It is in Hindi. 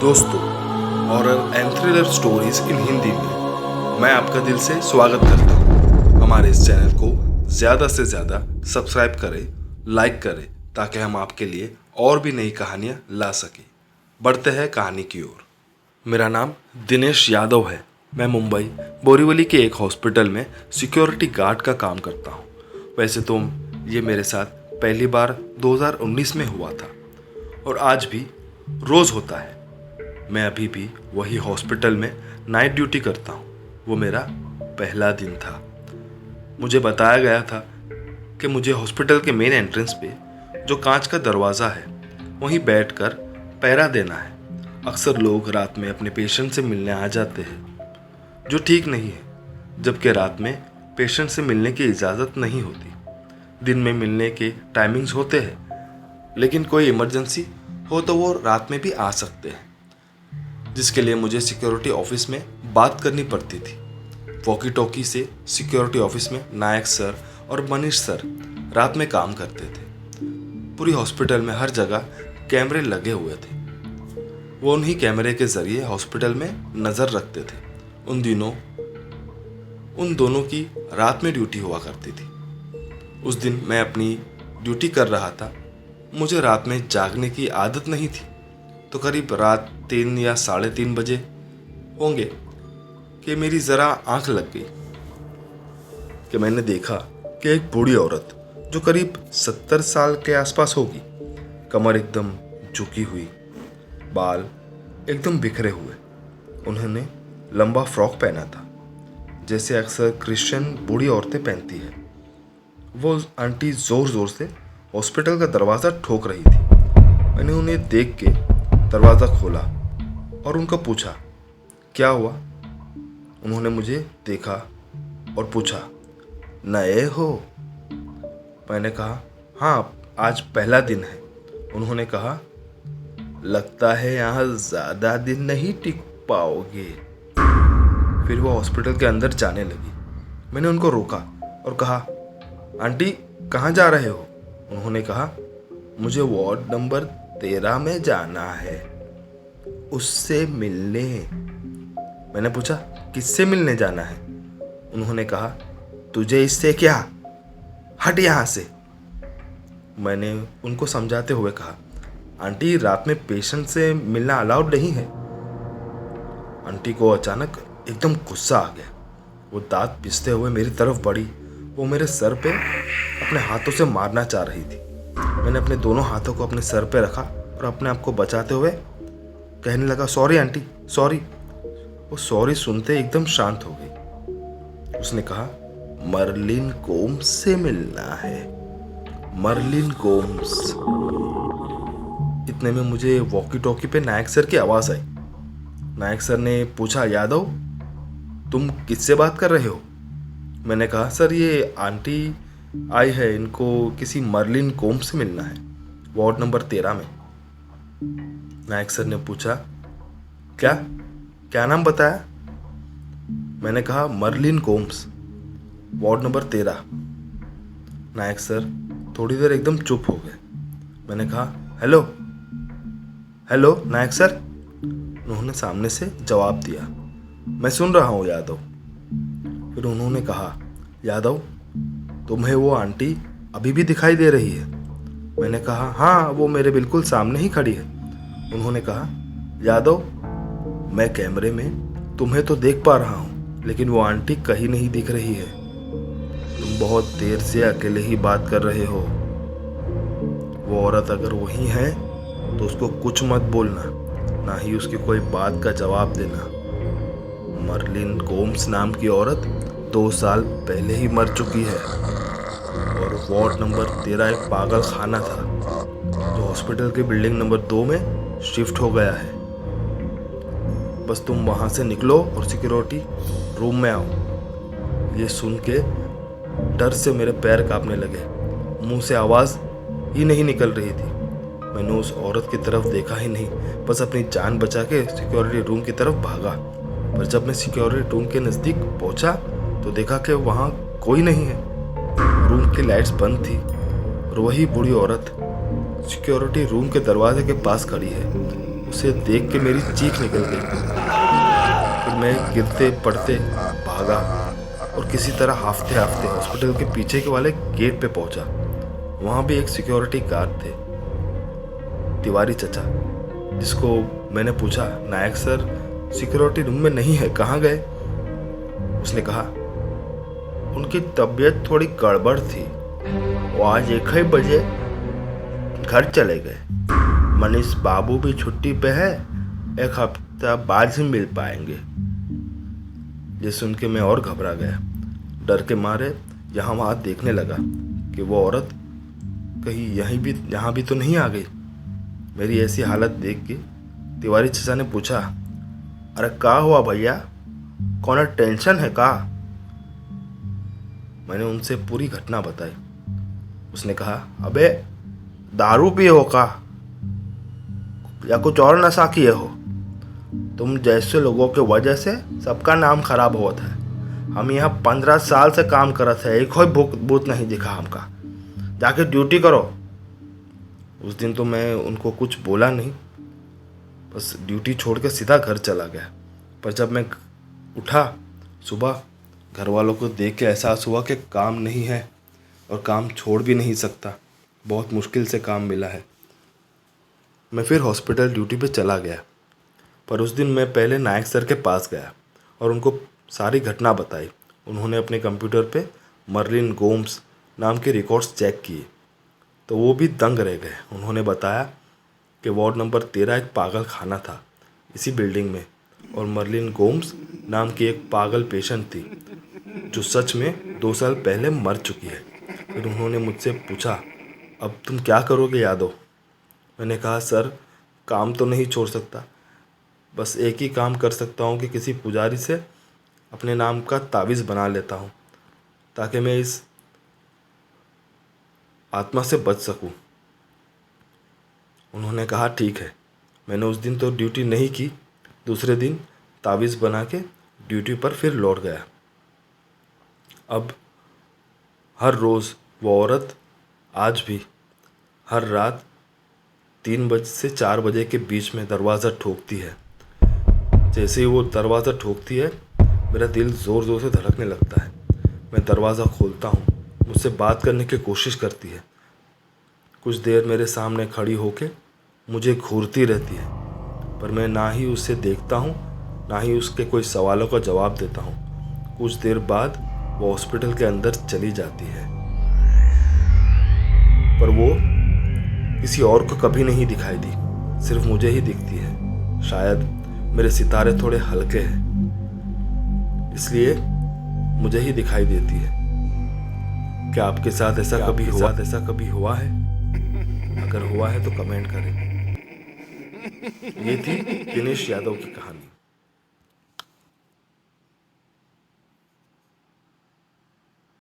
दोस्तों, horror and thriller stories in Hindi में मैं आपका दिल से स्वागत करता हूँ। हमारे इस चैनल को ज़्यादा से ज़्यादा सब्सक्राइब करें, लाइक करें, ताकि हम आपके लिए और भी नई कहानियाँ ला सकें। बढ़ते हैं कहानी की ओर। मेरा नाम दिनेश यादव है। मैं मुंबई बोरीवली के एक हॉस्पिटल में सिक्योरिटी गार्ड का काम करता हूँ। वैसे तो ये मेरे साथ पहली बार 2019 में हुआ था और आज भी रोज़ होता है। मैं अभी भी वही हॉस्पिटल में नाइट ड्यूटी करता हूँ। वो मेरा पहला दिन था। मुझे बताया गया था कि मुझे हॉस्पिटल के मेन एंट्रेंस पे जो कांच का दरवाज़ा है वहीं बैठकर पहरा देना है। अक्सर लोग रात में अपने पेशेंट से मिलने आ जाते हैं, जो ठीक नहीं है, जबकि रात में पेशेंट से मिलने की इजाज़त नहीं होती। दिन में मिलने के टाइमिंग्स होते हैं, लेकिन कोई इमरजेंसी हो तो वो रात में भी आ सकते हैं, जिसके लिए मुझे सिक्योरिटी ऑफिस में बात करनी पड़ती थी। वॉकी टॉकी से सिक्योरिटी ऑफिस में नायक सर और मनीष सर रात में काम करते थे। पूरी हॉस्पिटल में हर जगह कैमरे लगे हुए थे। वो उन्हीं कैमरे के जरिए हॉस्पिटल में नज़र रखते थे। उन दिनों उन दोनों की रात में ड्यूटी हुआ करती थी। उस दिन मैं अपनी ड्यूटी कर रहा था। मुझे रात में जागने की आदत नहीं थी, तो करीब रात 3 या 3:30 बजे होंगे कि मेरी ज़रा आंख लग गई कि मैंने देखा कि एक बूढ़ी औरत जो करीब 70 साल के आसपास होगी, कमर एकदम झुकी हुई, बाल एकदम बिखरे हुए, उन्होंने लंबा फ्रॉक पहना था, जैसे अक्सर क्रिश्चियन बूढ़ी औरतें पहनती है। वो आंटी ज़ोर ज़ोर से हॉस्पिटल का दरवाज़ा ठोक रही थी। मैंने उन्हें देख के दरवाज़ा खोला और उनका पूछा, क्या हुआ? उन्होंने मुझे देखा और पूछा, नए हो? मैंने कहा, हाँ, आज पहला दिन है। उन्होंने कहा, लगता है यहाँ ज़्यादा दिन नहीं टिक पाओगे। फिर वो हॉस्पिटल के अंदर जाने लगी। मैंने उनको रोका और कहा, आंटी कहाँ जा रहे हो? उन्होंने कहा, मुझे वार्ड नंबर 13 में जाना है, उससे मिलने। मैंने पूछा, किससे मिलने जाना है? उन्होंने कहा, तुझे इससे क्या, हट यहाँ से। मैंने उनको समझाते हुए कहा, आंटी रात में पेशेंट से मिलना अलाउड नहीं है। आंटी को अचानक एकदम गुस्सा आ गया। वो दांत पिसते हुए मेरी तरफ बढ़ी। वो मेरे सर पे अपने हाथों से मारना चाह रही थी। मैंने अपने दोनों हाथों को अपने सर पे रखा और अपने आप को बचाते हुए कहने लगा, सॉरी आंटी, सॉरी। वो सॉरी सुनते एकदम शांत हो गई। उसने कहा, मर्लिन गोम्स से मिलना है, मर्लिन गोम्स। इतने में मुझे वॉकी टॉकी पे नायक सर की आवाज़ आई। नायक सर ने पूछा, यादव तुम किससे बात कर रहे हो? मैंने कहा, सर ये आंटी आई है, इनको किसी मर्लिन गोम्स से मिलना है, वार्ड नंबर 13 में। नायक सर ने पूछा, क्या नाम बताया? मैंने कहा, मर्लिन गोम्स, वार्ड नंबर 13। नायक सर थोड़ी देर एकदम चुप हो गए। मैंने कहा, हेलो हेलो नायक सर। उन्होंने सामने से जवाब दिया, मैं सुन रहा हूँ यादव। फिर उन्होंने कहा, यादव तुम्हें वो आंटी अभी भी दिखाई दे रही है? मैंने कहा, हाँ, वो मेरे बिल्कुल सामने ही खड़ी है। उन्होंने कहा, यादव मैं कैमरे में तुम्हें तो देख पा रहा हूँ, लेकिन वो आंटी कहीं नहीं दिख रही है। तुम बहुत देर से अकेले ही बात कर रहे हो। वो औरत अगर वही है तो उसको कुछ मत बोलना, ना ही उसकी कोई बात का जवाब देना। मर्लिन गोम्स नाम की औरत 2 साल पहले ही मर चुकी है और वार्ड नंबर 13 एक पागल खाना था जो हॉस्पिटल के बिल्डिंग नंबर 2 में शिफ्ट हो गया है। बस तुम वहां से निकलो और सिक्योरिटी रूम में आओ। ये सुन के डर से मेरे पैर कांपने लगे। मुंह से आवाज़ ही नहीं निकल रही थी। मैंने उस औरत की तरफ देखा ही नहीं, बस अपनी जान बचा के सिक्योरिटी रूम की तरफ भागा। पर जब मैं सिक्योरिटी रूम के नज़दीक पहुंचा तो देखा कि वहाँ कोई नहीं है। रूम की लाइट्स बंद थी और वही बूढ़ी औरत सिक्योरिटी रूम के दरवाजे के पास खड़ी है। उसे देख के मेरी चीख निकल गई। फिर मैं गिरते पड़ते भागा और किसी तरह हाफते हाफते हॉस्पिटल के पीछे के वाले गेट पे पहुंचा। वहाँ भी एक सिक्योरिटी गार्ड थे, तिवारी चचा, जिसको मैंने पूछा, नायक सर सिक्योरिटी रूम में नहीं है, कहाँ गए? उसने कहा उनकी तबीयत थोड़ी गड़बड़ थी, वो आज 1 बजे घर चले गए। मनीष बाबू भी छुट्टी पे है, 1 हफ्ता बाद ही मिल पाएंगे। ये सुन के मैं और घबरा गया। डर के मारे यहाँ वहाँ देखने लगा कि वो औरत कहीं यहाँ भी तो नहीं आ गई। मेरी ऐसी हालत देख के तिवारी चाचा ने पूछा, अरे का हुआ भैया, कौन टेंशन है का? मैंने उनसे पूरी घटना बताई। उसने कहा, अबे दारू पिए हो का या कुछ और नशा किए हो? तुम जैसे लोगों के वजह से सबका नाम खराब होता है। हम यहाँ 15 साल से काम करत है, एक बूथ नहीं दिखा हमका। जाके ड्यूटी करो। उस दिन तो मैं उनको कुछ बोला नहीं, बस ड्यूटी छोड़ के सीधा घर चला गया। पर जब मैं उठा सुबह, घर वालों को देख के एहसास हुआ कि काम नहीं है और काम छोड़ भी नहीं सकता। बहुत मुश्किल से काम मिला है। मैं फिर हॉस्पिटल ड्यूटी पे चला गया। पर उस दिन मैं पहले नायक सर के पास गया और उनको सारी घटना बताई। उन्होंने अपने कंप्यूटर पे मर्लिन गोम्स नाम के रिकॉर्ड्स चेक किए तो वो भी दंग रह गए। उन्होंने बताया कि वार्ड नंबर 13 एक पागल खाना था इसी बिल्डिंग में, और मर्लिन गोम्स नाम की एक पागल पेशेंट थी जो सच में 2 साल पहले मर चुकी है। फिर उन्होंने मुझसे पूछा, अब तुम क्या करोगे यादव? मैंने कहा, सर काम तो नहीं छोड़ सकता, बस एक ही काम कर सकता हूँ कि किसी पुजारी से अपने नाम का तावीज़ बना लेता हूँ ताकि मैं इस आत्मा से बच सकूँ। उन्होंने कहा, ठीक है। मैंने उस दिन तो ड्यूटी नहीं की। दूसरे दिन तावीज़ बना के ड्यूटी पर फिर लौट गया। अब हर रोज़ वो औरत आज भी हर रात 3 बजे से 4 बजे के बीच में दरवाज़ा ठोकती है। जैसे ही वो दरवाज़ा ठोकती है मेरा दिल ज़ोर ज़ोर से धड़कने लगता है। मैं दरवाज़ा खोलता हूँ, मुझसे बात करने की कोशिश करती है। कुछ देर मेरे सामने खड़ी होके मुझे घूरती रहती है, पर मैं ना ही उससे देखता हूँ ना ही उसके कोई सवालों का जवाब देता हूँ। कुछ देर बाद वो हॉस्पिटल के अंदर चली जाती है, पर वो किसी और को कभी नहीं दिखाई दी, सिर्फ मुझे ही दिखती है। शायद मेरे सितारे थोड़े हल्के हैं, इसलिए मुझे ही दिखाई देती है। क्या आपके साथ ऐसा कभी हुआ है? अगर हुआ है तो कमेंट करें। ये थी दिनेश यादव की कहानी।